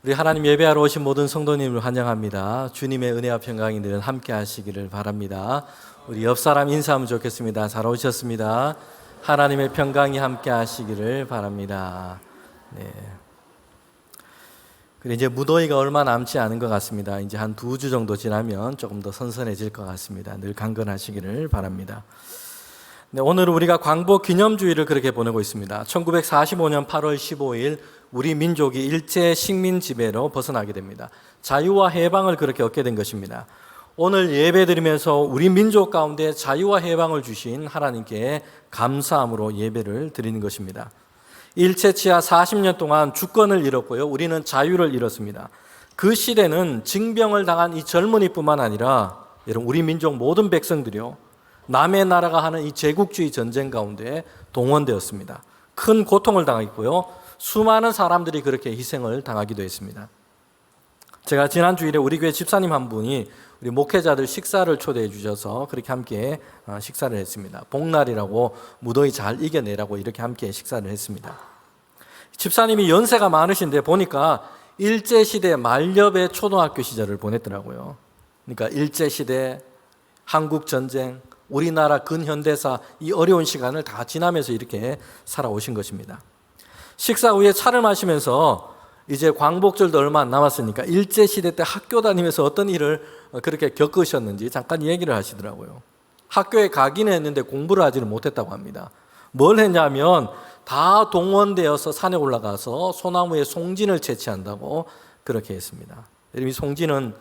우리 하나님 예배하러 오신 모든 성도님을 환영합니다. 주님의 은혜와 평강이 늘 함께 하시기를 바랍니다. 우리 옆 사람 인사하면 좋겠습니다. 잘 오셨습니다. 하나님의 평강이 함께 하시기를 바랍니다. 네. 그리고 이제 무더위가 얼마 남지 않은 것 같습니다. 이제 한 2주 정도 지나면 조금 더 선선해질 것 같습니다. 늘 강건하시기를 바랍니다. 네, 오늘은 우리가 광복 기념주의를 그렇게 보내고 있습니다. 1945년 8월 15일 우리 민족이 일제 식민 지배로 벗어나게 됩니다. 자유와 해방을 그렇게 얻게 된 것입니다. 오늘 예배드리면서 우리 민족 가운데 자유와 해방을 주신 하나님께 감사함으로 예배를 드리는 것입니다. 일제 치하 40년 동안 주권을 잃었고요. 우리는 자유를 잃었습니다. 그 시대는 징병을 당한 이 젊은이뿐만 아니라 여러분 우리 민족 모든 백성들이요. 남의 나라가 하는 이 제국주의 전쟁 가운데 동원되었습니다. 큰 고통을 당했고요. 수많은 사람들이 그렇게 희생을 당하기도 했습니다. 제가 지난 주일에 우리 교회 집사님 한 분이 우리 목회자들 식사를 초대해 주셔서 그렇게 함께 식사를 했습니다. 복날이라고 무더위 잘 이겨내라고 이렇게 함께 식사를 했습니다. 집사님이 연세가 많으신데 보니까 일제시대 만렵의 초등학교 시절을 보냈더라고요. 그러니까 일제시대, 한국전쟁, 우리나라 근현대사 이 어려운 시간을 다 지나면서 이렇게 살아오신 것입니다. 식사 후에 차를 마시면서 이제 광복절도 얼마 안 남았으니까 일제시대 때 학교 다니면서 어떤 일을 그렇게 겪으셨는지 잠깐 얘기를 하시더라고요. 학교에 가기는 했는데 공부를 하지는 못했다고 합니다. 뭘 했냐면 다 동원되어서 산에 올라가서 소나무에 송진을 채취한다고 그렇게 했습니다. 이 송진은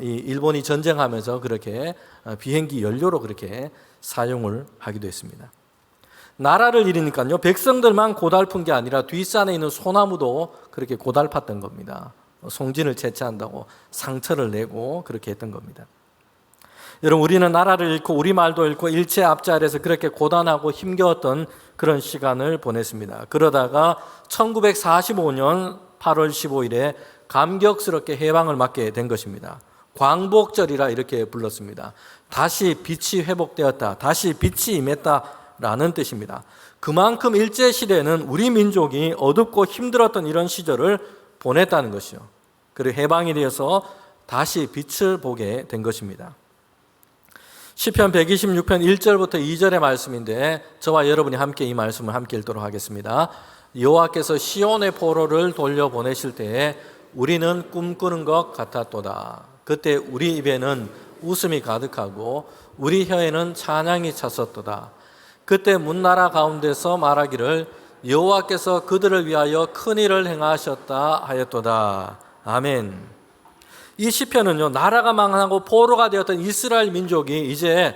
이 일본이 전쟁하면서 그렇게 비행기 연료로 그렇게 사용을 하기도 했습니다. 나라를 잃으니까요, 백성들만 고달픈 게 아니라 뒷산에 있는 소나무도 그렇게 고달팠던 겁니다. 송진을 채취한다고 상처를 내고 그렇게 했던 겁니다. 여러분, 우리는 나라를 잃고 우리말도 잃고 일제 압제 아래에서 그렇게 고단하고 힘겨웠던 그런 시간을 보냈습니다. 그러다가 1945년 8월 15일에 감격스럽게 해방을 맞게 된 것입니다. 광복절이라 이렇게 불렀습니다. 다시 빛이 회복되었다. 다시 빛이 임했다라는 뜻입니다. 그만큼 일제시대는 우리 민족이 어둡고 힘들었던 이런 시절을 보냈다는 것이요. 그리고 해방이 되어서 다시 빛을 보게 된 것입니다. 시편 126편 1절부터 2절의 말씀인데 저와 여러분이 함께 이 말씀을 함께 읽도록 하겠습니다. 여호와께서 시온의 포로를 돌려보내실 때에 우리는 꿈꾸는 것 같았도다. 그때 우리 입에는 웃음이 가득하고 우리 혀에는 찬양이 찼었도다. 그때 문나라 가운데서 말하기를 여호와께서 그들을 위하여 큰 일을 행하셨다 하였도다. 아멘. 이 시편은요, 나라가 망하고 포로가 되었던 이스라엘 민족이 이제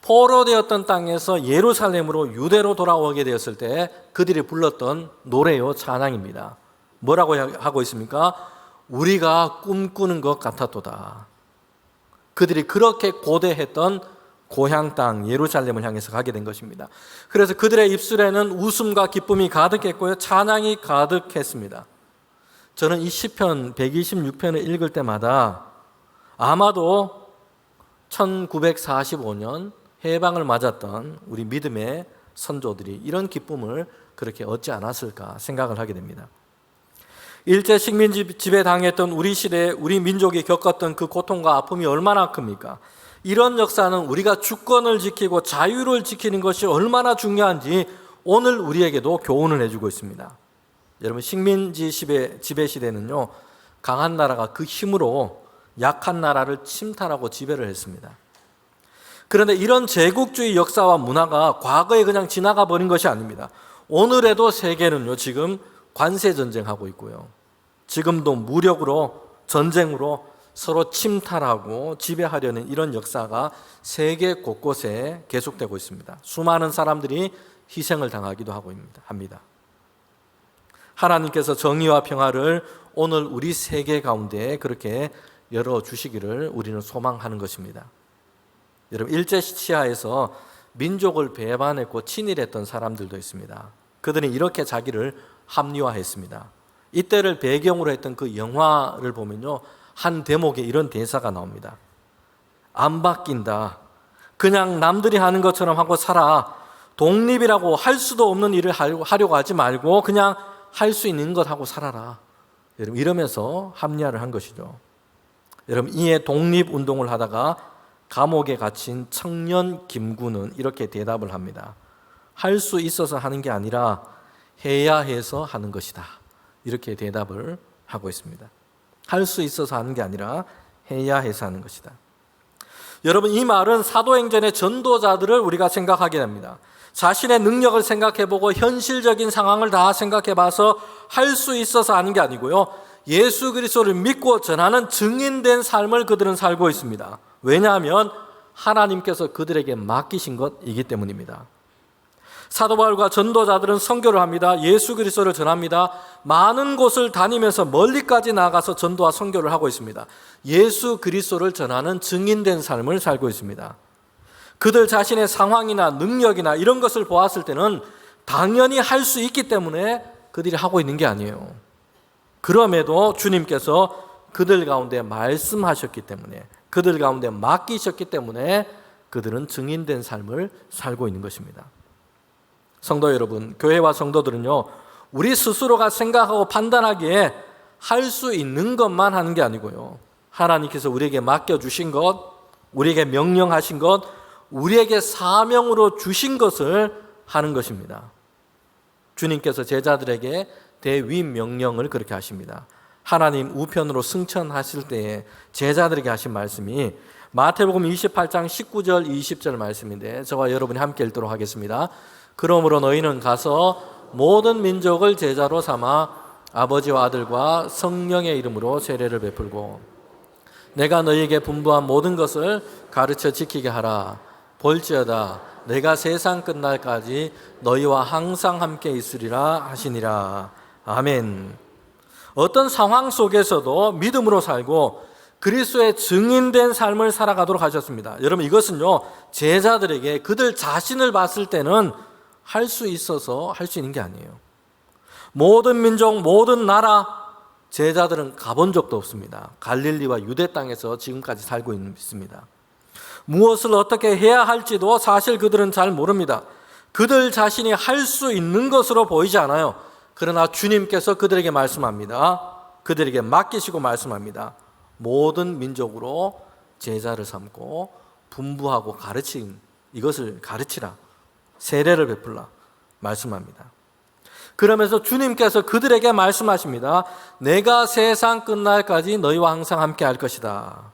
포로되었던 땅에서 예루살렘으로 유대로 돌아오게 되었을 때 그들이 불렀던 노래요, 찬양입니다. 뭐라고 하고 있습니까? 우리가 꿈꾸는 것 같았도다. 그들이 그렇게 고대했던 고향 땅 예루살렘을 향해서 가게 된 것입니다. 그래서 그들의 입술에는 웃음과 기쁨이 가득했고요, 찬양이 가득했습니다. 저는 이 시편 126편을 읽을 때마다 아마도 1945년 해방을 맞았던 우리 믿음의 선조들이 이런 기쁨을 그렇게 얻지 않았을까 생각을 하게 됩니다. 일제 식민 지배 당했던 우리 시대에 우리 민족이 겪었던 그 고통과 아픔이 얼마나 큽니까? 이런 역사는 우리가 주권을 지키고 자유를 지키는 것이 얼마나 중요한지 오늘 우리에게도 교훈을 해주고 있습니다. 여러분, 식민지 지배 시대는요, 강한 나라가 그 힘으로 약한 나라를 침탈하고 지배를 했습니다. 그런데 이런 제국주의 역사와 문화가 과거에 그냥 지나가 버린 것이 아닙니다. 오늘에도 세계는요, 지금 관세 전쟁하고 있고요. 지금도 무력으로 전쟁으로 서로 침탈하고 지배하려는 이런 역사가 세계 곳곳에 계속되고 있습니다. 수많은 사람들이 희생을 당하기도 하고 합니다. 하나님께서 정의와 평화를 오늘 우리 세계 가운데 그렇게 열어주시기를 우리는 소망하는 것입니다. 여러분, 일제시하에서 민족을 배반했고 친일했던 사람들도 있습니다. 그들은 이렇게 자기를 합리화했습니다. 이때를 배경으로 했던 그 영화를 보면요, 한 대목에 이런 대사가 나옵니다. 안 바뀐다. 그냥 남들이 하는 것처럼 하고 살아. 독립이라고 할 수도 없는 일을 하려고 하지 말고 그냥 할 수 있는 것 하고 살아라. 여러분 이러면서 합리화를 한 것이죠. 여러분 이에 독립운동을 하다가 감옥에 갇힌 청년 김구는 이렇게 대답을 합니다. 할 수 있어서 하는 게 아니라 해야 해서 하는 것이다. 이렇게 대답을 하고 있습니다. 할 수 있어서 하는 게 아니라 해야 해서 하는 것이다. 여러분 이 말은 사도행전의 전도자들을 우리가 생각하게 됩니다. 자신의 능력을 생각해보고 현실적인 상황을 다 생각해봐서 할 수 있어서 하는 게 아니고요. 예수 그리스도를 믿고 전하는 증인된 삶을 그들은 살고 있습니다. 왜냐하면 하나님께서 그들에게 맡기신 것이기 때문입니다. 사도 바울과 전도자들은 선교를 합니다. 예수 그리스도를 전합니다. 많은 곳을 다니면서 멀리까지 나가서 전도와 선교를 하고 있습니다. 예수 그리스도를 전하는 증인된 삶을 살고 있습니다. 그들 자신의 상황이나 능력이나 이런 것을 보았을 때는 당연히 할 수 있기 때문에 그들이 하고 있는 게 아니에요. 그럼에도 주님께서 그들 가운데 말씀하셨기 때문에, 그들 가운데 맡기셨기 때문에 그들은 증인된 삶을 살고 있는 것입니다. 성도 여러분, 교회와 성도들은요, 우리 스스로가 생각하고 판단하기에 할 수 있는 것만 하는 게 아니고요, 하나님께서 우리에게 맡겨주신 것, 우리에게 명령하신 것, 우리에게 사명으로 주신 것을 하는 것입니다. 주님께서 제자들에게 대위 명령을 그렇게 하십니다. 하나님 우편으로 승천하실 때에 제자들에게 하신 말씀이 마태복음 28장 19절 20절 말씀인데 저와 여러분이 함께 읽도록 하겠습니다. 그러므로 너희는 가서 모든 민족을 제자로 삼아 아버지와 아들과 성령의 이름으로 세례를 베풀고 내가 너희에게 분부한 모든 것을 가르쳐 지키게 하라. 볼지어다 내가 세상 끝날까지 너희와 항상 함께 있으리라 하시니라. 아멘. 어떤 상황 속에서도 믿음으로 살고 그리스도의 증인된 삶을 살아가도록 하셨습니다. 여러분 이것은요, 제자들에게 그들 자신을 봤을 때는 할 수 있어서 할 수 있는 게 아니에요. 모든 민족, 모든 나라 제자들은 가본 적도 없습니다. 갈릴리와 유대 땅에서 지금까지 살고 있습니다. 무엇을 어떻게 해야 할지도 사실 그들은 잘 모릅니다. 그들 자신이 할 수 있는 것으로 보이지 않아요. 그러나 주님께서 그들에게 말씀합니다. 그들에게 맡기시고 말씀합니다. 모든 민족으로 제자를 삼고 분부하고 가르친 이것을 가르치라. 세례를 베풀라. 말씀합니다. 그러면서 주님께서 그들에게 말씀하십니다. 내가 세상 끝날까지 너희와 항상 함께 할 것이다.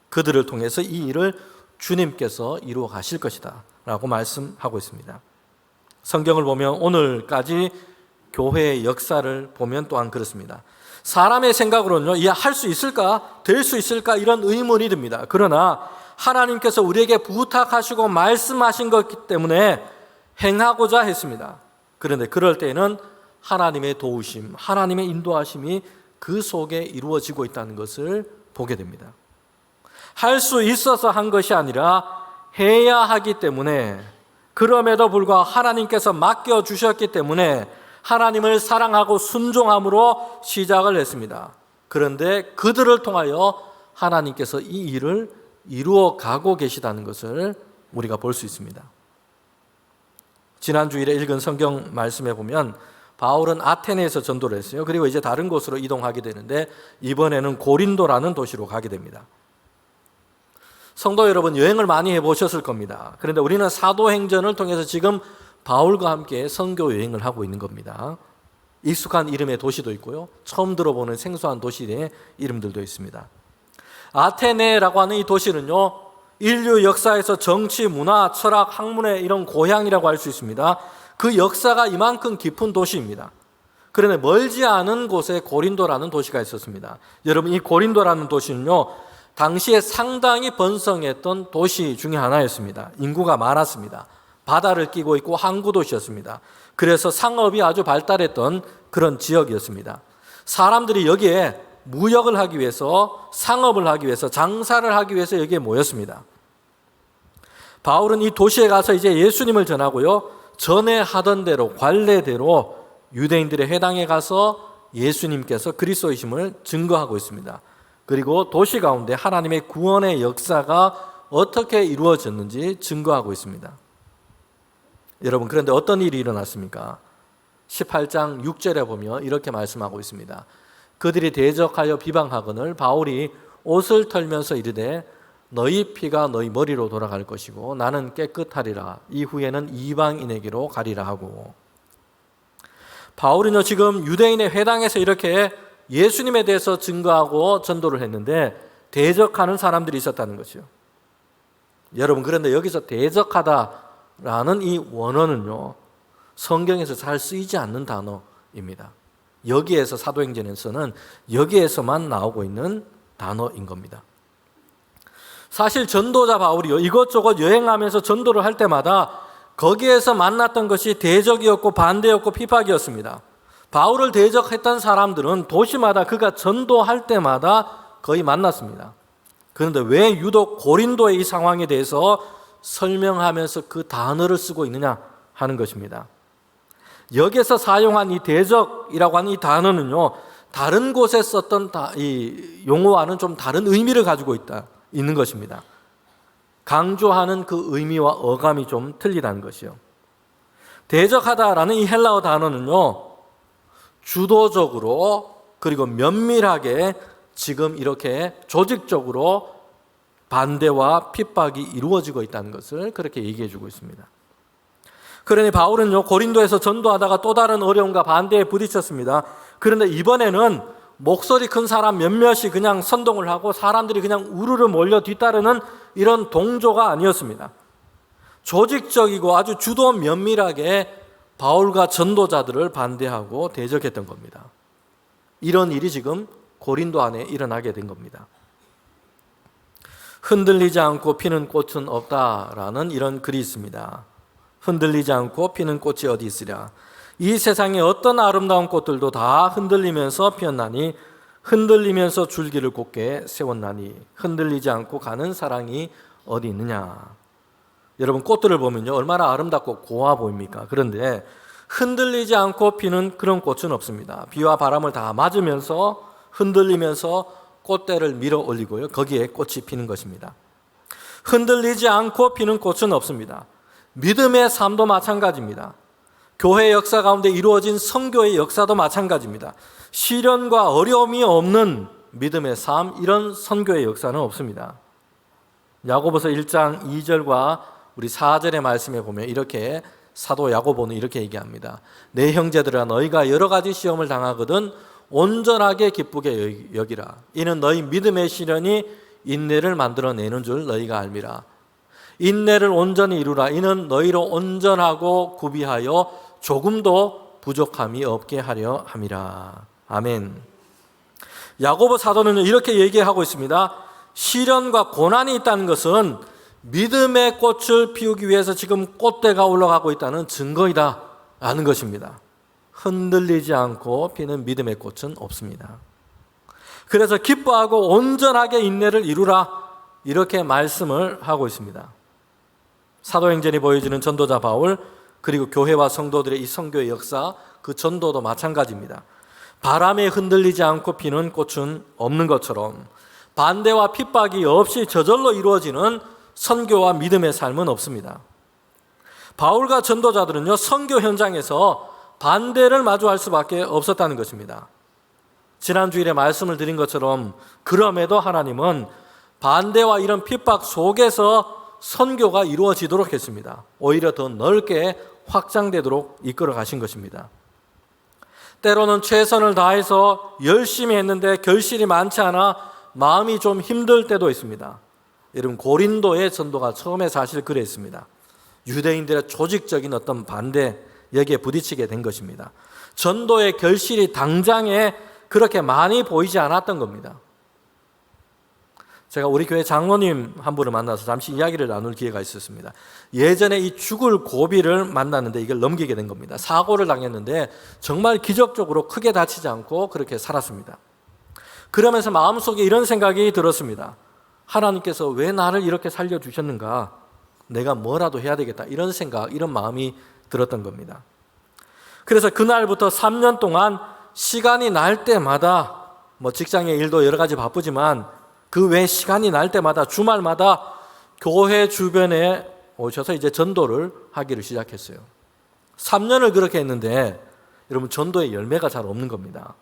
그들을 통해서 이 일을 주님께서 이루어 가실 것이다 라고 말씀하고 있습니다. 성경을 보면 오늘까지 교회의 역사를 보면 또한 그렇습니다. 사람의 생각으로는요, 이게 할 수 있을까? 될 수 있을까? 이런 의문이 듭니다. 그러나 하나님께서 우리에게 부탁하시고 말씀하신 것이기 때문에 행하고자 했습니다. 그런데 그럴 때에는 하나님의 도우심, 하나님의 인도하심이 그 속에 이루어지고 있다는 것을 보게 됩니다. 할 수 있어서 한 것이 아니라 해야 하기 때문에, 그럼에도 불구하고 하나님께서 맡겨주셨기 때문에 하나님을 사랑하고 순종함으로 시작을 했습니다. 그런데 그들을 통하여 하나님께서 이 일을 이루어 가고 계시다는 것을 우리가 볼 수 있습니다. 지난 주일에 읽은 성경 말씀에 보면 바울은 아테네에서 전도를 했어요. 그리고 이제 다른 곳으로 이동하게 되는데 이번에는 고린도라는 도시로 가게 됩니다. 성도 여러분, 여행을 많이 해보셨을 겁니다. 그런데 우리는 사도행전을 통해서 지금 바울과 함께 선교 여행을 하고 있는 겁니다. 익숙한 이름의 도시도 있고요, 처음 들어보는 생소한 도시의 이름들도 있습니다. 아테네라고 하는 이 도시는요, 인류 역사에서 정치, 문화, 철학, 학문의 이런 고향이라고 할 수 있습니다. 그 역사가 이만큼 깊은 도시입니다. 그런데 멀지 않은 곳에 고린도라는 도시가 있었습니다. 여러분, 이 고린도라는 도시는요, 당시에 상당히 번성했던 도시 중에 하나였습니다. 인구가 많았습니다. 바다를 끼고 있고 항구 도시였습니다. 그래서 상업이 아주 발달했던 그런 지역이었습니다. 사람들이 여기에 무역을 하기 위해서, 상업을 하기 위해서, 장사를 하기 위해서 여기에 모였습니다. 바울은 이 도시에 가서 이제 예수님을 전하고요, 전에 하던 대로, 관례대로 유대인들의 회당에 가서 예수님께서 그리스도이심을 증거하고 있습니다. 그리고 도시 가운데 하나님의 구원의 역사가 어떻게 이루어졌는지 증거하고 있습니다. 여러분, 그런데 어떤 일이 일어났습니까? 18장 6절에 보면 이렇게 말씀하고 있습니다. 그들이 대적하여 비방하거늘 바울이 옷을 털면서 이르되 너희 피가 너희 머리로 돌아갈 것이고 나는 깨끗하리라. 이후에는 이방인에게로 가리라 하고. 바울은요 지금 유대인의 회당에서 이렇게 예수님에 대해서 증거하고 전도를 했는데 대적하는 사람들이 있었다는 것이요. 여러분, 그런데 여기서 대적하다라는 이 원어는요 성경에서 잘 쓰이지 않는 단어입니다. 여기에서 사도행전에서는 여기에서만 나오고 있는 단어인 겁니다. 사실 전도자 바울이요 이것저것 여행하면서 전도를 할 때마다 거기에서 만났던 것이 대적이었고 반대였고 핍박이었습니다. 바울을 대적했던 사람들은 도시마다 그가 전도할 때마다 거의 만났습니다. 그런데 왜 유독 고린도의 이 상황에 대해서 설명하면서 그 단어를 쓰고 있느냐 하는 것입니다. 여기서 사용한 이 대적이라고 하는 이 단어는요 다른 곳에 썼던 이 용어와는 좀 다른 의미를 가지고 있는 것입니다. 강조하는 그 의미와 어감이 좀 틀리다는 것이요. 대적하다라는 이 헬라어 단어는요 주도적으로 그리고 면밀하게 지금 이렇게 조직적으로 반대와 핍박이 이루어지고 있다는 것을 그렇게 얘기해 주고 있습니다. 그러니 바울은요 고린도에서 전도하다가 또 다른 어려움과 반대에 부딪혔습니다. 그런데 이번에는 목소리 큰 사람 몇몇이 그냥 선동을 하고 사람들이 그냥 우르르 몰려 뒤따르는 이런 동조가 아니었습니다. 조직적이고 아주 주도 면밀하게 바울과 전도자들을 반대하고 대적했던 겁니다. 이런 일이 지금 고린도 안에 일어나게 된 겁니다. 흔들리지 않고 피는 꽃은 없다라는 이런 글이 있습니다. 흔들리지 않고 피는 꽃이 어디 있으랴. 이 세상의 어떤 아름다운 꽃들도 다 흔들리면서 피었나니 흔들리면서 줄기를 곧게 세웠나니 흔들리지 않고 가는 사랑이 어디 있느냐. 여러분 꽃들을 보면요 얼마나 아름답고 고와 보입니까? 그런데 흔들리지 않고 피는 그런 꽃은 없습니다. 비와 바람을 다 맞으면서 흔들리면서 꽃대를 밀어 올리고요 거기에 꽃이 피는 것입니다. 흔들리지 않고 피는 꽃은 없습니다. 믿음의 삶도 마찬가지입니다. 교회 역사 가운데 이루어진 선교의 역사도 마찬가지입니다. 시련과 어려움이 없는 믿음의 삶, 이런 선교의 역사는 없습니다. 야고보서 1장 2절과 우리 4절의 말씀에 보면 이렇게 사도 야고보는 이렇게 얘기합니다. 내 형제들아 너희가 여러 가지 시험을 당하거든 온전하게 기쁘게 여기라. 이는 너희 믿음의 시련이 인내를 만들어내는 줄 너희가 알미라. 인내를 온전히 이루라. 이는 너희로 온전하고 구비하여 조금도 부족함이 없게 하려 함이라. 아멘. 야고보 사도는 이렇게 얘기하고 있습니다. 시련과 고난이 있다는 것은 믿음의 꽃을 피우기 위해서 지금 꽃대가 올라가고 있다는 증거이다 라는 것입니다. 흔들리지 않고 피는 믿음의 꽃은 없습니다. 그래서 기뻐하고 온전하게 인내를 이루라 이렇게 말씀을 하고 있습니다. 사도행전이 보여주는 전도자 바울 그리고 교회와 성도들의 이 선교의 역사 그 전도도 마찬가지입니다. 바람에 흔들리지 않고 피는 꽃은 없는 것처럼 반대와 핍박이 없이 저절로 이루어지는 선교와 믿음의 삶은 없습니다. 바울과 전도자들은요 선교 현장에서 반대를 마주할 수밖에 없었다는 것입니다. 지난 주일에 말씀을 드린 것처럼 그럼에도 하나님은 반대와 이런 핍박 속에서 선교가 이루어지도록 했습니다. 오히려 더 넓게 확장되도록 이끌어 가신 것입니다. 때로는 최선을 다해서 열심히 했는데 결실이 많지 않아 마음이 좀 힘들 때도 있습니다. 여러분 고린도의 전도가 처음에 사실 그랬습니다. 유대인들의 조직적인 어떤 반대 여기에 부딪히게 된 것입니다. 전도의 결실이 당장에 그렇게 많이 보이지 않았던 겁니다. 제가 우리 교회 장로님 한 분을 만나서 잠시 이야기를 나눌 기회가 있었습니다. 예전에 이 죽을 고비를 만났는데 이걸 넘기게 된 겁니다. 사고를 당했는데 정말 기적적으로 크게 다치지 않고 그렇게 살았습니다. 그러면서 마음속에 이런 생각이 들었습니다. 하나님께서 왜 나를 이렇게 살려주셨는가? 내가 뭐라도 해야 되겠다. 이런 생각, 이런 마음이 들었던 겁니다. 그래서 그날부터 3년 동안 시간이 날 때마다 직장의 일도 여러 가지 바쁘지만 그 외 시간이 날 때마다 주말마다 교회 주변에 오셔서 이제 전도를 하기를 시작했어요. 3년을 그렇게 했는데 여러분 전도의 열매가 잘 없는 겁니다.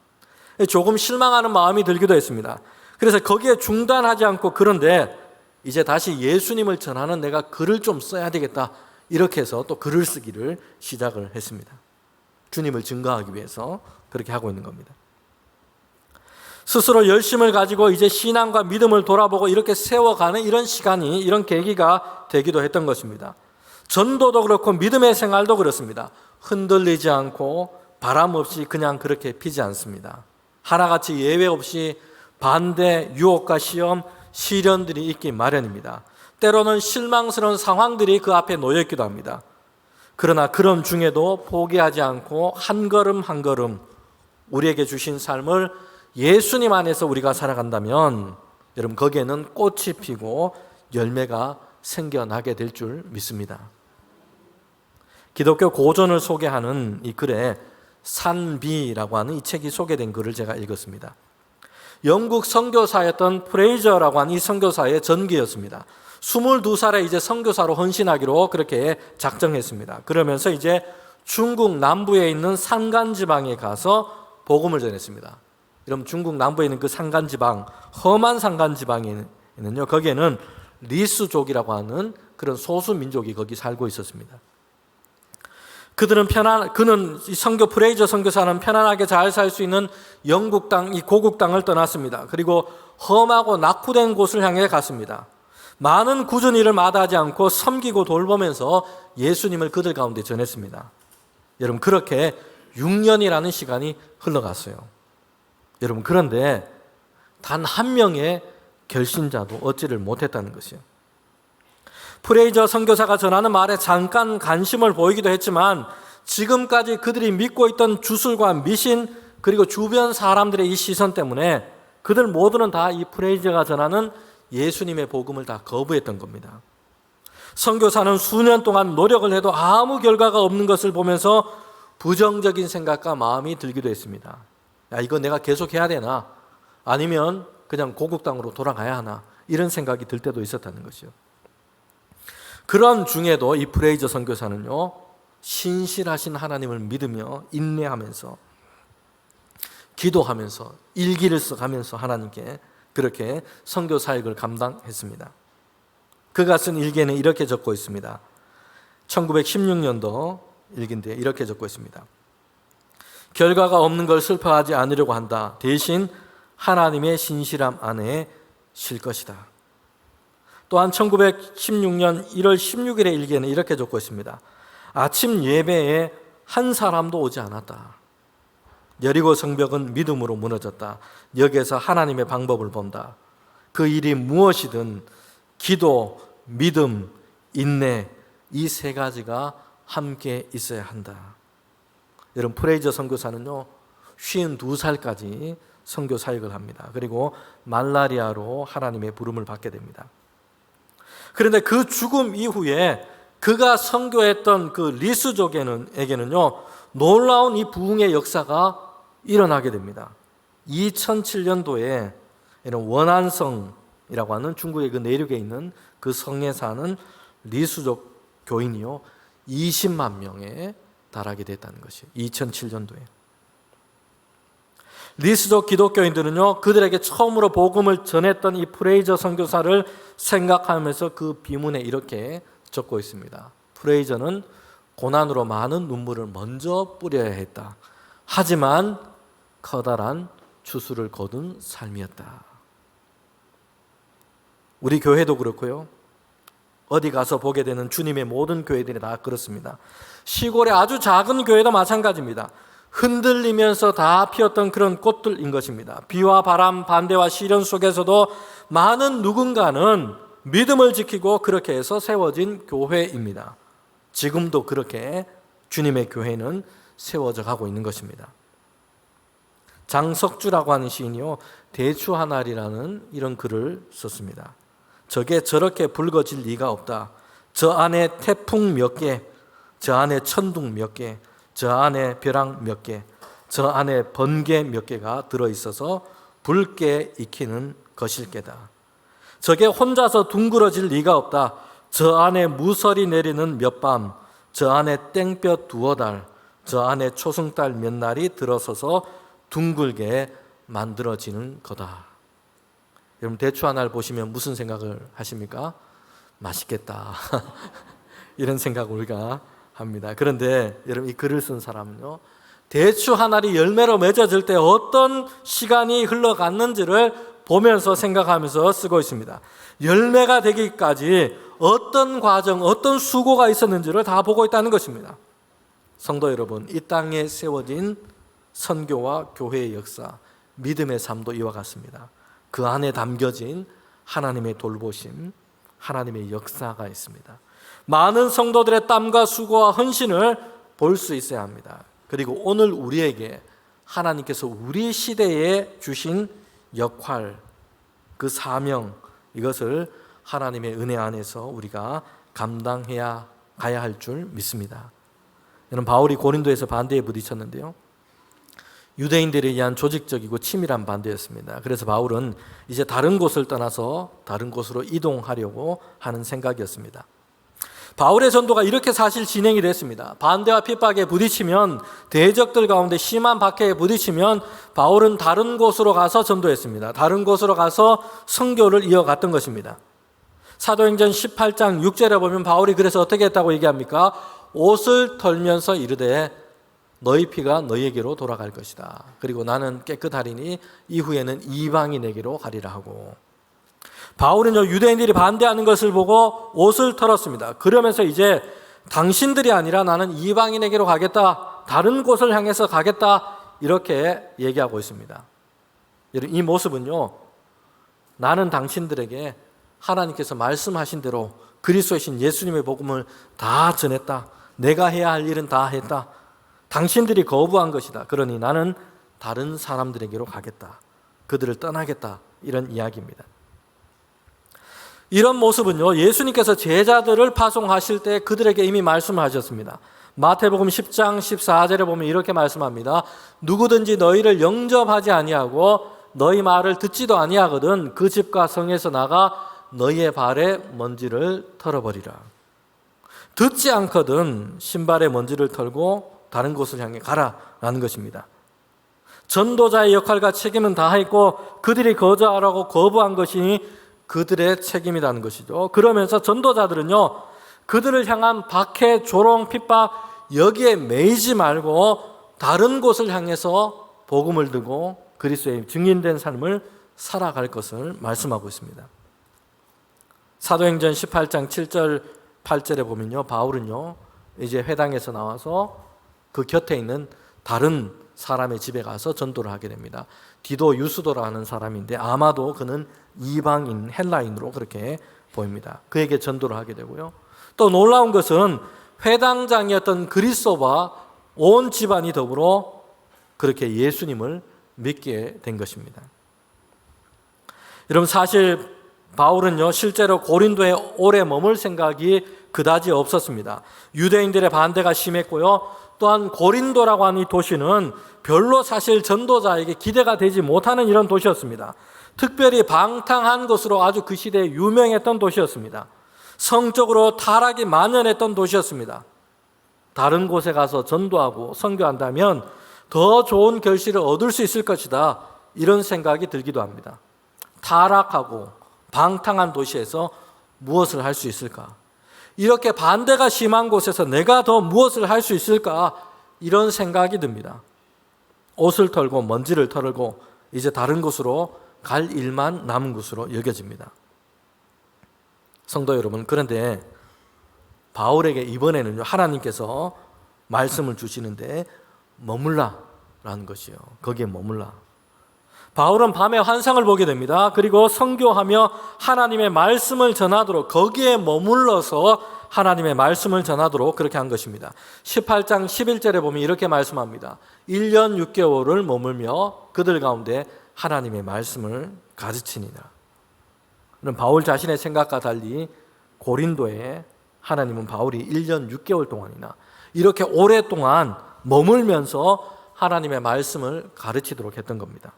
조금 실망하는 마음이 들기도 했습니다. 그래서 거기에 중단하지 않고 그런데 이제 다시 예수님을 전하는 내가 글을 좀 써야 되겠다. 이렇게 해서 또 글을 쓰기를 시작을 했습니다. 주님을 증거하기 위해서 그렇게 하고 있는 겁니다. 스스로 열심을 가지고 이제 신앙과 믿음을 돌아보고 이렇게 세워가는 이런 시간이, 이런 계기가 되기도 했던 것입니다. 전도도 그렇고 믿음의 생활도 그렇습니다. 흔들리지 않고 바람 없이 그냥 그렇게 피지 않습니다. 하나같이 예외 없이 반대, 유혹과 시험, 시련들이 있기 마련입니다. 때로는 실망스러운 상황들이 그 앞에 놓여 있기도 합니다. 그러나 그런 중에도 포기하지 않고 한 걸음 한 걸음 우리에게 주신 삶을 예수님 안에서 우리가 살아간다면 여러분 거기에는 꽃이 피고 열매가 생겨나게 될 줄 믿습니다. 기독교 고전을 소개하는 이 글에 산비라고 하는 이 책이 소개된 글을 제가 읽었습니다. 영국 선교사였던 프레이저라고 하는 이 선교사의 전기였습니다. 22살에 이제 선교사로 헌신하기로 그렇게 작정했습니다. 그러면서 이제 중국 남부에 있는 산간지방에 가서 복음을 전했습니다. 여러분 중국 남부에 있는 그 산간지방, 험한 산간지방에는요, 거기에는 리스족이라고 하는 그런 소수 민족이 거기 살고 있었습니다. 그는 이 프레이저 선교사는 편안하게 잘 살 수 있는 영국 땅, 이 고국 땅을 떠났습니다. 그리고 험하고 낙후된 곳을 향해 갔습니다. 많은 굳은 일을 마다하지 않고 섬기고 돌보면서 예수님을 그들 가운데 전했습니다. 여러분 그렇게 6년이라는 시간이 흘러갔어요. 여러분 그런데 단 한 명의 결신자도 얻지를 못했다는 것이요. 프레이저 선교사가 전하는 말에 잠깐 관심을 보이기도 했지만 지금까지 그들이 믿고 있던 주술과 미신 그리고 주변 사람들의 이 시선 때문에 그들 모두는 다 이 프레이저가 전하는 예수님의 복음을 다 거부했던 겁니다. 선교사는 수년 동안 노력을 해도 아무 결과가 없는 것을 보면서 부정적인 생각과 마음이 들기도 했습니다. 야, 이거 내가 계속 해야 되나? 아니면 그냥 고국 땅으로 돌아가야 하나? 이런 생각이 들 때도 있었다는 것이요. 그런 중에도 이 프레이저 선교사는요, 신실하신 하나님을 믿으며 인내하면서 기도하면서 일기를 써가면서 하나님께 그렇게 선교 사역을 감당했습니다. 그가 쓴 일기에는 이렇게 적고 있습니다. 1916년도 일기인데 이렇게 적고 있습니다. 결과가 없는 걸 슬퍼하지 않으려고 한다. 대신 하나님의 신실함 안에 쉴 것이다. 또한 1916년 1월 16일의 일기에는 이렇게 적고 있습니다. 아침 예배에 한 사람도 오지 않았다. 여리고 성벽은 믿음으로 무너졌다. 여기에서 하나님의 방법을 본다. 그 일이 무엇이든 기도, 믿음, 인내 이 세 가지가 함께 있어야 한다. 여러분 프레이저 선교사는요 52살까지 선교 사역을 합니다. 그리고 말라리아로 하나님의 부름을 받게 됩니다. 그런데 그 죽음 이후에 그가 선교했던 그 리스족에게는요 놀라운 이 부흥의 역사가 일어나게 됩니다. 2007년도에 원안성이라고 하는 중국의 그 내륙에 있는 그 성에 사는 리스족 교인이요 20만 명에 달하게 됐다는 것이에요. 2007년도에. 리스족 기독교인들은요 그들에게 처음으로 복음을 전했던 이 프레이저 선교사를 생각하면서 그 비문에 이렇게 적고 있습니다. 프레이저는 고난으로 많은 눈물을 먼저 뿌려야 했다. 하지만 커다란 추수를 거둔 삶이었다. 우리 교회도 그렇고요. 어디 가서 보게 되는 주님의 모든 교회들이 다 그렇습니다. 시골의 아주 작은 교회도 마찬가지입니다. 흔들리면서 다 피었던 그런 꽃들인 것입니다. 비와 바람, 반대와 시련 속에서도 많은 누군가는 믿음을 지키고 그렇게 해서 세워진 교회입니다. 지금도 그렇게 주님의 교회는 세워져 가고 있는 것입니다. 장석주라고 하는 시인이요 대추 한 알이라는 이런 글을 썼습니다. 저게 저렇게 붉어질 리가 없다. 저 안에 태풍 몇 개, 저 안에 천둥 몇 개, 저 안에 벼랑 몇 개, 저 안에 번개 몇 개가 들어있어서 붉게 익히는 것일게다. 저게 혼자서 둥그러질 리가 없다. 저 안에 무설이 내리는 몇 밤, 저 안에 땡볕 두어 달, 저 안에 초승달 몇 날이 들어서서 둥글게 만들어지는 거다. 여러분 대추 하나를 보시면 무슨 생각을 하십니까? 맛있겠다. 이런 생각을 우리가 합니다. 그런데 여러분 이 글을 쓴 사람은요, 대추 한 알이 열매로 맺어질 때 어떤 시간이 흘러갔는지를 보면서 생각하면서 쓰고 있습니다. 열매가 되기까지 어떤 과정, 어떤 수고가 있었는지를 다 보고 있다는 것입니다. 성도 여러분, 이 땅에 세워진 선교와 교회의 역사, 믿음의 삶도 이와 같습니다. 그 안에 담겨진 하나님의 돌보심, 하나님의 역사가 있습니다. 많은 성도들의 땀과 수고와 헌신을 볼 수 있어야 합니다. 그리고 오늘 우리에게 하나님께서 우리 시대에 주신 역할, 그 사명, 이것을 하나님의 은혜 안에서 우리가 감당해야 가야 할 줄 믿습니다. 여러분, 바울이 고린도에서 반대에 부딪혔는데요, 유대인들에 의한 조직적이고 치밀한 반대였습니다. 그래서 바울은 이제 다른 곳을 떠나서 다른 곳으로 이동하려고 하는 생각이었습니다. 바울의 전도가 이렇게 사실 진행이 됐습니다. 반대와 핍박에 부딪히면, 대적들 가운데 심한 박해에 부딪히면 바울은 다른 곳으로 가서 전도했습니다. 다른 곳으로 가서 선교를 이어갔던 것입니다. 사도행전 18장 6절에 보면 바울이 그래서 어떻게 했다고 얘기합니까? 옷을 털면서 이르되 너희 피가 너희에게로 돌아갈 것이다. 그리고 나는 깨끗하리니 이후에는 이방인에게로 가리라 하고, 바울은요, 유대인들이 반대하는 것을 보고 옷을 털었습니다. 그러면서 이제 당신들이 아니라 나는 이방인에게로 가겠다, 다른 곳을 향해서 가겠다, 이렇게 얘기하고 있습니다. 이 모습은요, 나는 당신들에게 하나님께서 말씀하신 대로 그리스도의 신 예수님의 복음을 다 전했다, 내가 해야 할 일은 다 했다, 당신들이 거부한 것이다, 그러니 나는 다른 사람들에게로 가겠다, 그들을 떠나겠다, 이런 이야기입니다. 이런 모습은요, 예수님께서 제자들을 파송하실 때 그들에게 이미 말씀하셨습니다. 마태복음 10장 14절에 보면 이렇게 말씀합니다. 누구든지 너희를 영접하지 아니하고 너희 말을 듣지도 아니하거든 그 집과 성에서 나가 너희의 발에 먼지를 털어버리라. 듣지 않거든 신발에 먼지를 털고 다른 곳을 향해 가라라는 것입니다. 전도자의 역할과 책임은 다 했고 그들이 거절하라고 거부한 것이 그들의 책임이라는 것이죠. 그러면서 전도자들은요, 그들을 향한 박해, 조롱, 핍박 여기에 매이지 말고 다른 곳을 향해서 복음을 들고 그리스도의 증인된 삶을 살아갈 것을 말씀하고 있습니다. 사도행전 18장 7절 8절에 보면요, 바울은요 이제 회당에서 나와서 그 곁에 있는 다른 사람의 집에 가서 전도를 하게 됩니다. 디도 유스도라는 사람인데 아마도 그는 이방인, 헬라인으로 그렇게 보입니다. 그에게 전도를 하게 되고요. 또 놀라운 것은 회당장이었던 그리스도와 온 집안이 더불어 그렇게 예수님을 믿게 된 것입니다. 여러분, 사실 바울은요 실제로 고린도에 오래 머물 생각이 그다지 없었습니다. 유대인들의 반대가 심했고요, 또한 고린도라고 하는 이 도시는 별로 사실 전도자에게 기대가 되지 못하는 이런 도시였습니다. 특별히 방탕한 것으로 아주 그 시대에 유명했던 도시였습니다. 성적으로 타락이 만연했던 도시였습니다. 다른 곳에 가서 전도하고 선교한다면 더 좋은 결실을 얻을 수 있을 것이다, 이런 생각이 들기도 합니다. 타락하고 방탕한 도시에서 무엇을 할 수 있을까? 이렇게 반대가 심한 곳에서 내가 더 무엇을 할 수 있을까? 이런 생각이 듭니다. 옷을 털고 먼지를 털고 이제 다른 곳으로 갈 일만 남은 것으로 여겨집니다. 성도 여러분, 그런데 바울에게 이번에는 하나님께서 말씀을 주시는데 머물라라는 것이요. 거기에 머물라. 바울은 밤에 환상을 보게 됩니다. 그리고 선교하며 하나님의 말씀을 전하도록 거기에 머물러서 하나님의 말씀을 전하도록 그렇게 한 것입니다. 18장 11절에 보면 이렇게 말씀합니다. 1년 6개월을 머물며 그들 가운데 하나님의 말씀을 가르치니라. 그럼 바울 자신의 생각과 달리 고린도에 하나님은 바울이 1년 6개월 동안이나 이렇게 오랫동안 머물면서 하나님의 말씀을 가르치도록 했던 겁니다.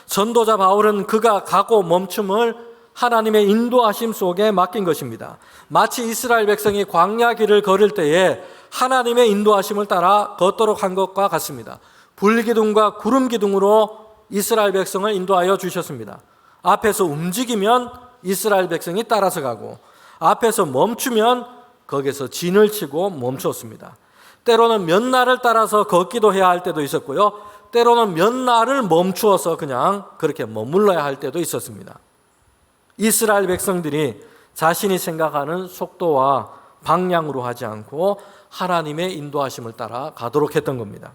전도자 바울은 그가 가고 멈춤을 하나님의 인도하심 속에 맡긴 것입니다. 마치 이스라엘 백성이 광야 길을 걸을 때에 하나님의 인도하심을 따라 걷도록 한 것과 같습니다. 불기둥과 구름 기둥으로 이스라엘 백성을 인도하여 주셨습니다. 앞에서 움직이면 이스라엘 백성이 따라서 가고 앞에서 멈추면 거기서 진을 치고 멈췄습니다. 때로는 몇 날을 따라서 걷기도 해야 할 때도 있었고요. 때로는 몇 날을 멈추어서 그냥 그렇게 머물러야 할 때도 있었습니다. 이스라엘 백성들이 자신이 생각하는 속도와 방향으로 하지 않고 하나님의 인도하심을 따라 가도록 했던 겁니다.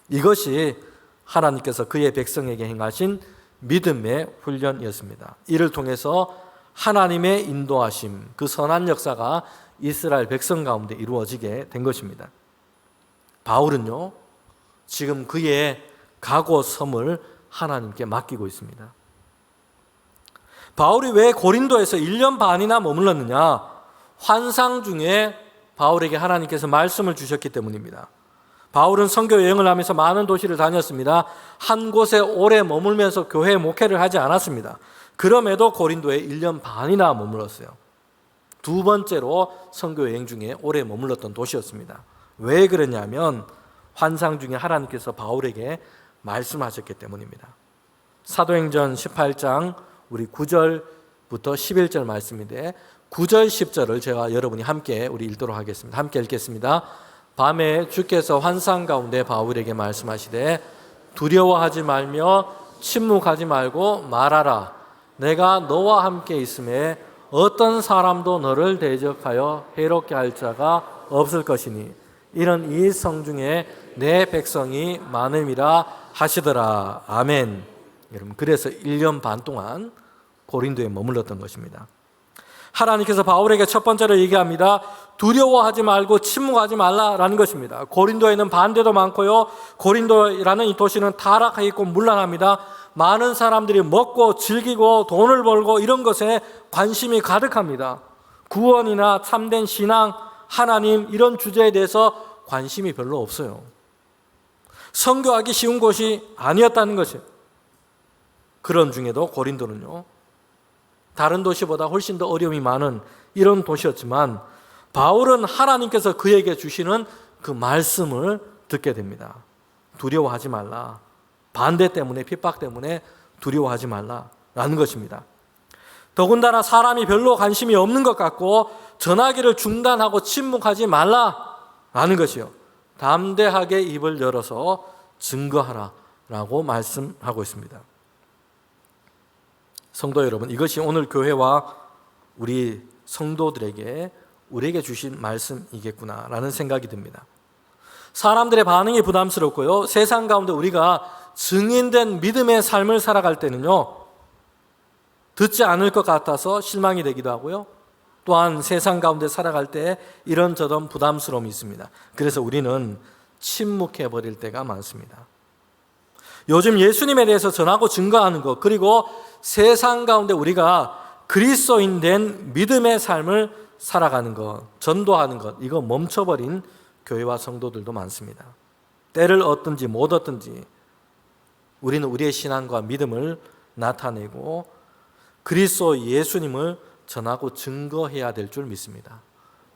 이것이 하나님께서 그의 백성에게 행하신 믿음의 훈련이었습니다. 이를 통해서 하나님의 인도하심, 그 선한 역사가 이스라엘 백성 가운데 이루어지게 된 것입니다. 바울은요, 지금 그의 각오 섬을 하나님께 맡기고 있습니다. 바울이 왜 고린도에서 1년 반이나 머물렀느냐? 환상 중에 바울에게 하나님께서 말씀을 주셨기 때문입니다. 바울은 선교 여행을 하면서 많은 도시를 다녔습니다. 한 곳에 오래 머물면서 교회 목회를 하지 않았습니다. 그럼에도 고린도에 1년 반이나 머물렀어요. 두 번째로 선교 여행 중에 오래 머물렀던 도시였습니다. 왜 그러냐면 환상 중에 하나님께서 바울에게 말씀하셨기 때문입니다. 사도행전 18장 우리 9절부터 11절 말씀인데 9절 10절을 제가 여러분이 함께 우리 읽도록 하겠습니다. 함께 읽겠습니다. 밤에 주께서 환상 가운데 바울에게 말씀하시되 두려워하지 말며 침묵하지 말고 말하라. 내가 너와 함께 있음에 어떤 사람도 너를 대적하여 해롭게 할 자가 없을 것이니 이는 이 성중에 내 백성이 많음이라 하시더라. 아멘. 여러분, 그래서 1년 반 동안 고린도에 머물렀던 것입니다. 하나님께서 바울에게 첫 번째로 얘기합니다. 두려워하지 말고 침묵하지 말라라는 것입니다. 고린도에는 반대도 많고요. 고린도라는 이 도시는 타락해 있고 문란합니다. 많은 사람들이 먹고 즐기고 돈을 벌고 이런 것에 관심이 가득합니다. 구원이나 참된 신앙, 하나님 이런 주제에 대해서 관심이 별로 없어요. 선교하기 쉬운 곳이 아니었다는 것이에요. 그런 중에도 고린도는요, 다른 도시보다 훨씬 더 어려움이 많은 이런 도시였지만 바울은 하나님께서 그에게 주시는 그 말씀을 듣게 됩니다. 두려워하지 말라. 반대 때문에, 핍박 때문에 두려워하지 말라라는 것입니다. 더군다나 사람이 별로 관심이 없는 것 같고 전하기를 중단하고 침묵하지 말라라는 것이요. 담대하게 입을 열어서 증거하라라고 말씀하고 있습니다. 성도 여러분, 이것이 오늘 교회와 우리 성도들에게 우리에게 주신 말씀이겠구나라는 생각이 듭니다. 사람들의 반응이 부담스럽고요. 세상 가운데 우리가 증인된 믿음의 삶을 살아갈 때는요, 듣지 않을 것 같아서 실망이 되기도 하고요. 또한 세상 가운데 살아갈 때 이런저런 부담스러움이 있습니다. 그래서 우리는 침묵해 버릴 때가 많습니다. 요즘 예수님에 대해서 전하고 증거하는 것, 그리고 세상 가운데 우리가 그리스도인 된 믿음의 삶을 살아가는 것, 전도하는 것, 이거 멈춰버린 교회와 성도들도 많습니다. 때를 얻든지 못 얻든지 우리는 우리의 신앙과 믿음을 나타내고 그리스도 예수님을 전하고 증거해야 될 줄 믿습니다.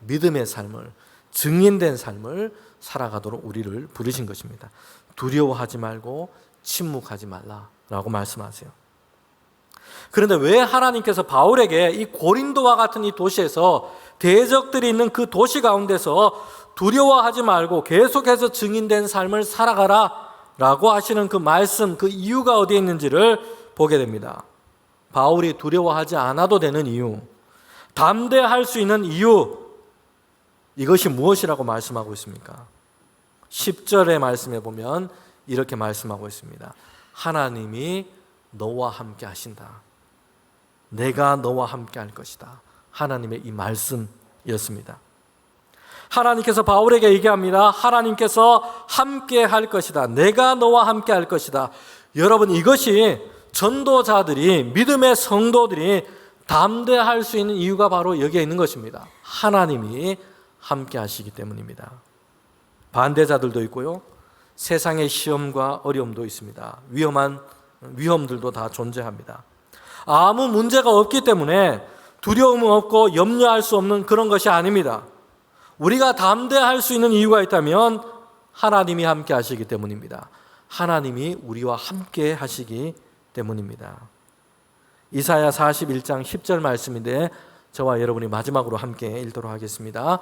믿음의 삶을, 증인된 삶을 살아가도록 우리를 부르신 것입니다. 두려워하지 말고 침묵하지 말라라고 말씀하세요. 그런데 왜 하나님께서 바울에게 이 고린도와 같은 이 도시에서 대적들이 있는 그 도시 가운데서 두려워하지 말고 계속해서 증인된 삶을 살아가라 라고 하시는 그 말씀, 그 이유가 어디에 있는지를 보게 됩니다. 바울이 두려워하지 않아도 되는 이유, 담대할 수 있는 이유, 이것이 무엇이라고 말씀하고 있습니까? 10절의 말씀에 보면 이렇게 말씀하고 있습니다. 하나님이 너와 함께 하신다. 내가 너와 함께 할 것이다. 하나님의 이 말씀이었습니다. 하나님께서 바울에게 얘기합니다. 하나님께서 함께 할 것이다. 내가 너와 함께 할 것이다. 여러분, 이것이 전도자들이, 믿음의 성도들이 담대할 수 있는 이유가 바로 여기에 있는 것입니다. 하나님이 함께 하시기 때문입니다. 반대자들도 있고요. 세상의 시험과 어려움도 있습니다. 위험들도 다 존재합니다. 아무 문제가 없기 때문에 두려움은 없고 염려할 수 없는 그런 것이 아닙니다. 우리가 담대할 수 있는 이유가 있다면 하나님이 함께 하시기 때문입니다. 하나님이 우리와 함께 하시기 때문입니다. 이사야 41장 10절 말씀인데 저와 여러분이 마지막으로 함께 읽도록 하겠습니다.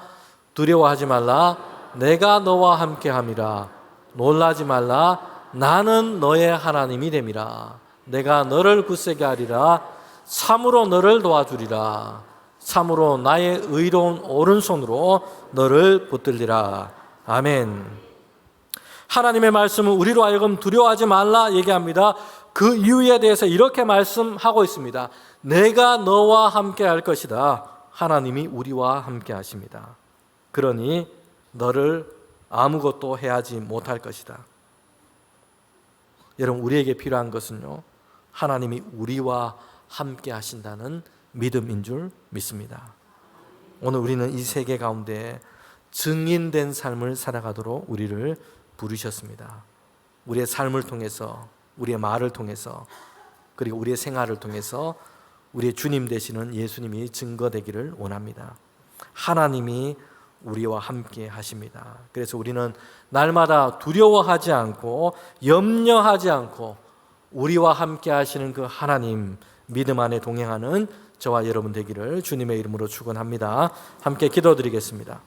두려워하지 말라, 내가 너와 함께 함이라. 놀라지 말라, 나는 너의 하나님이 됨이라. 내가 너를 굳세게 하리라. 참으로 너를 도와주리라. 참으로 나의 의로운 오른손으로 너를 붙들리라. 아멘. 하나님의 말씀은 우리로 하여금 두려워하지 말라 얘기합니다. 그 이유에 대해서 이렇게 말씀하고 있습니다. 내가 너와 함께 할 것이다. 하나님이 우리와 함께 하십니다. 그러니 너를 아무것도 해하지 못할 것이다. 여러분, 우리에게 필요한 것은요, 하나님이 우리와 함께 하신다는 믿음인 줄 믿습니다. 오늘 우리는 이 세계 가운데 증인된 삶을 살아가도록 우리를 부르셨습니다. 우리의 삶을 통해서, 우리의 말을 통해서, 그리고 우리의 생활을 통해서 우리의 주님 되시는 예수님이 증거되기를 원합니다. 하나님이 우리와 함께 하십니다. 그래서 우리는 날마다 두려워하지 않고 염려하지 않고 우리와 함께 하시는 그 하나님 믿음 안에 동행하는 저와 여러분 되기를 주님의 이름으로 축원합니다. 함께 기도드리겠습니다.